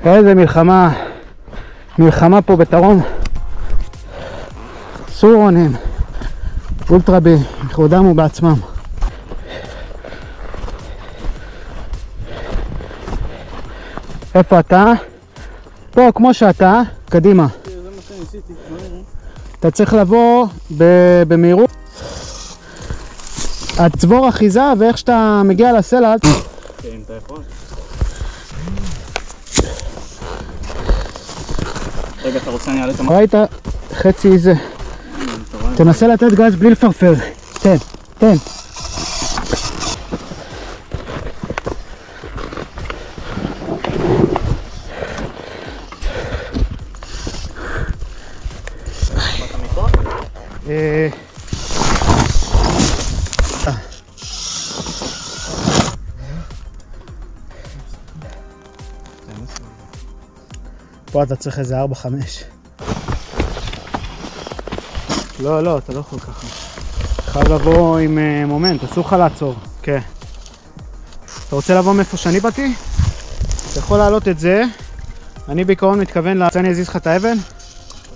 איזה מלחמה פה בדרום. סורונים, אולטרה בי, בכבודם ובעצמם. איפה אתה? פה, כמו שאתה, קדימה. זה מה שניסיתי. אתה צריך לבוא במהירות. הצבור אחיזה, ואיך שאתה מגיע לסלע. כן, אתה יכול. רגע, אתה רוצה אני אעלה את המקום? ראית חצי זה. תנסה לתת גז בלי לפרפר. תן. פה אתה צריך איזה 4-5. לא, אתה לא יכול ככה. חייב לבוא עם מומנט, אסור לך לעצור. כן. אתה רוצה לבוא מאיפה שאני באתי? אתה יכול להעלות את זה. אני בעיקרון מתכוון אני אזיז לך את האבן.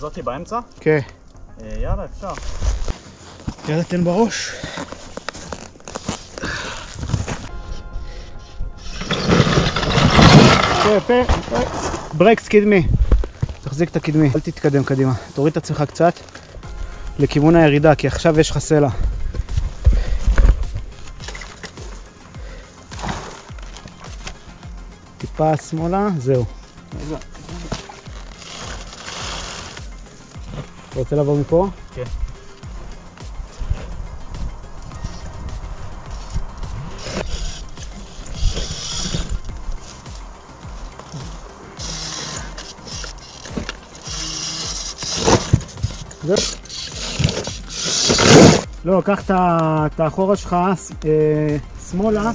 זאתי באמצע? כן. יאללה, אפשר. יאללה, תן בראש. ברקס קדמי. תחזיק את הקדמי, אל תתקדם קדימה. תוריד את עצמך קצת לכיוון הירידה, כי עכשיו יש לך סלע. טיפה שמאלה, זהו. אתה רוצה לבוא מפה? כן. לא, קח את האחורה שלך שמאלה,